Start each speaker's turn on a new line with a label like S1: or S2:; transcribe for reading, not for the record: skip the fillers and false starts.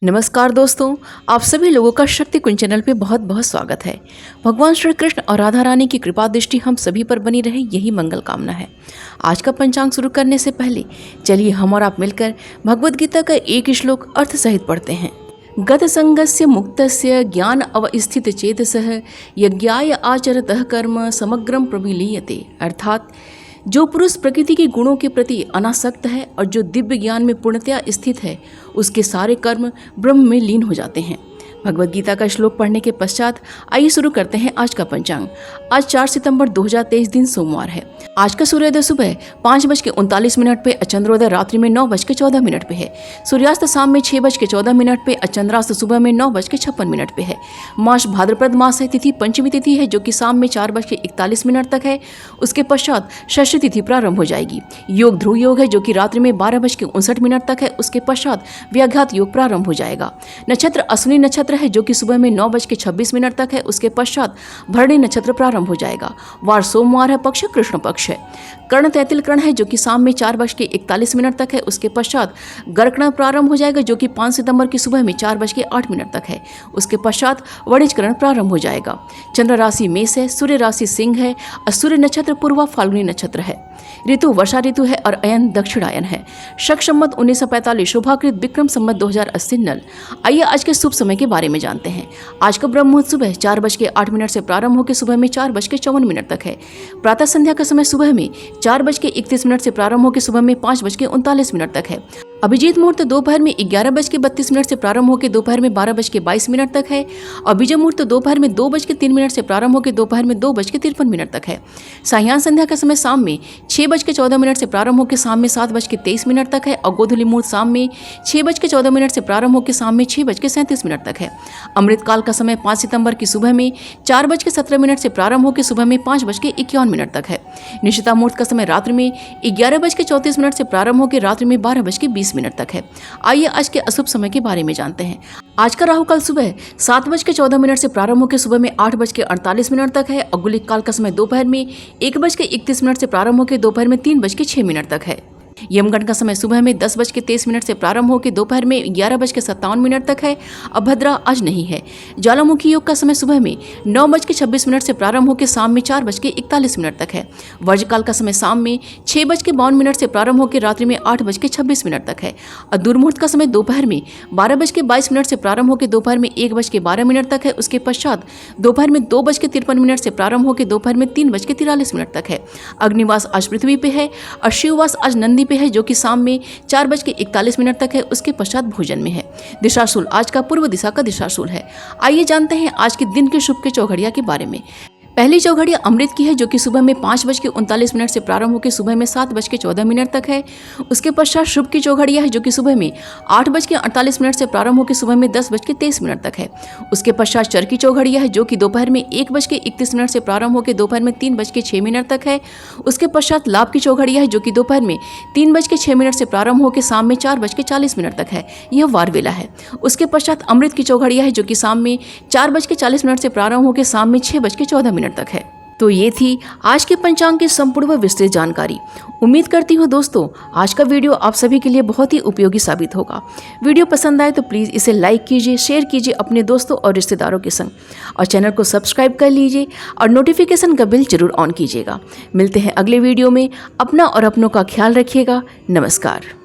S1: नमस्कार दोस्तों, आप सभी लोगों का शक्ति कुंज चैनल पे बहुत बहुत स्वागत है। भगवान श्री कृष्ण और राधा रानी की कृपा दृष्टि हम सभी पर बनी रहे, यही मंगल कामना है। आज का पंचांग शुरू करने से पहले चलिए हम और आप मिलकर भगवद गीता का एक श्लोक अर्थ सहित पढ़ते हैं। गत संगस्य मुक्तस्य ज्ञान अवस्थित चेतसः यज्ञाय आचरतः कर्म समग्रम प्रविलीयते। अर्थात जो पुरुष प्रकृति के गुणों के प्रति अनासक्त है और जो दिव्य ज्ञान में पूर्णतया स्थित है, उसके सारे कर्म ब्रह्म में लीन हो जाते हैं। भगवद गीता का श्लोक पढ़ने के पश्चात आइए शुरू करते हैं आज का पंचांग। आज 4 सितंबर 2023 दिन सोमवार है। आज का सूर्योदय सुबह 5:39 पे, चंद्रोदय रात्रि में 9:14 पे है। सूर्यास्त शाम में 6:14 पे, चंद्रास्त सुबह में 9:56 पे है। मास भाद्रपद मास है। तिथि पंचमी तिथि है जो कि शाम में 4:41 तक है। उसके पश्चात षष्ठी तिथि प्रारंभ हो जाएगी। योग ध्रुव योग है जो कि रात्रि में 12:59 तक है। उसके पश्चात व्याघात योग प्रारंभ हो जाएगा। नक्षत्र अश्विनी नक्षत्र है जो कि सुबह में 9:26 तक है। उसके पश्चात भरणी नक्षत्र प्रारंभ हो जाएगा। वार सोमवार है। पक्ष कृष्ण पक्ष है। कर्ण तैतिल कर्ण है जो कि शाम में 4:41 तक है। उसके पश्चात गर्कण प्रारंभ हो जाएगा जो कि 5 सितंबर की सुबह में 4:08 तक है। उसके पश्चात वणिजकरण प्रारंभ हो जाएगा। चंद्र राशि मेष है। सूर्य राशि सिंह है। सूर्य नक्षत्र पूर्वा फाल्गुनी नक्षत्र है। ऋतु वर्षा ऋतु है और अयन दक्षिणायन है। शक संवत 1945 शुभाकृत विक्रम संवत 2080 नल। आइए आज के शुभ समय के बारे में जानते हैं। आज का ब्रह्म मुहूर्त सुबह 4:08 से प्रारंभ होकर सुबह में 4:54 तक है। प्रातः संध्या का समय सुबह में 4:31 से प्रारंभ होकर सुबह में 5:39 तक है। अभिजीत मुहूर्त दोपहर में 11:32 से प्रारंभ होकर दोपहर में 12:22 तक है। और बीज मुहूर्त दोपहर में 2:03 से प्रारंभ होकर दोपहर में 2:53 तक है। सायं संध्या का समय शाम में 6:14 से प्रारंभ होकर शाम में 7:23 तक है। और गोधूली मुहूर्त शाम में 6:14 से प्रारंभ होकर शाम में 6:37 तक है। अमृत काल का समय 5 सितंबर की सुबह में 4:17 से प्रारंभ होकर सुबह में 5:51 तक है। निशिता मुहूर्त का समय रात्रि में 11:34 से प्रारंभ होकर रात्रि में 12:20 तक है। आइए आज के अशुभ समय के बारे में जानते हैं। आज का राहु काल सुबह 7:14 से प्रारंभ होकर सुबह में 8:48 तक है। और गुलिक काल का समय दोपहर में 1:31 से प्रारंभ होकर दोपहर में 3:06 तक है। यमगंड का समय सुबह में 10:23 से प्रारंभ होकर दोपहर में 11:57 तक है। अभद्रा आज नहीं है। ज्वालामुखी योग का समय सुबह में 9:26 से प्रारंभ होकर शाम में 4:41 तक है। वर्जकाल का समय शाम में 6:52 से प्रारंभ होकर रात्रि में 8:26 तक है। और दुर्मुहूर्त का समय दोपहर में 12:22 से प्रारंभ होकर दोपहर में 1:12 तक है। उसके पश्चात दोपहर में 2:53 से प्रारंभ होकर दोपहर में 3:43 तक है। अग्निवास आज पृथ्वी पे है। और शिववास आज नंदी पे है जो कि शाम में 4:41 तक है। उसके पश्चात भोजन में है। दिशाशूल आज का पूर्व दिशा का दिशाशूल है। आइए जानते हैं आज के दिन के शुभ के चौघड़िया के बारे में। पहली चौघड़िया अमृत की है जो कि सुबह में 5:39 से प्रारंभ होकर सुबह में 7:14 तक है। उसके पश्चात शुभ की चौघड़िया है जो कि सुबह में 8:48 से प्रारंभ होकर सुबह में 10:23 तक है। उसके पश्चात चर की चौघड़िया है जो कि दोपहर में 1:31 से प्रारंभ होकर दोपहर में 3:06 तक है। उसके पश्चात लाभ की चौघड़िया है जो कि दोपहर में 3:06 से प्रारंभ होकर शाम में 4:40 तक है। यह वार वेला है। उसके पश्चात अमृत की चौघड़िया है जो कि शाम में 4:40 से प्रारंभ होकर शाम में 6:14 तक है। तो ये थी आज के पंचांग की संपूर्ण व विस्तृत जानकारी। उम्मीद करती हूँ दोस्तों आज का वीडियो आप सभी के लिए बहुत ही उपयोगी साबित होगा। वीडियो पसंद आए तो प्लीज़ इसे लाइक कीजिए, शेयर कीजिए अपने दोस्तों और रिश्तेदारों के संग, और चैनल को सब्सक्राइब कर लीजिए और नोटिफिकेशन का बिल जरूर ऑन कीजिएगा। मिलते हैं अगले वीडियो में। अपना और अपनों का ख्याल रखिएगा। नमस्कार।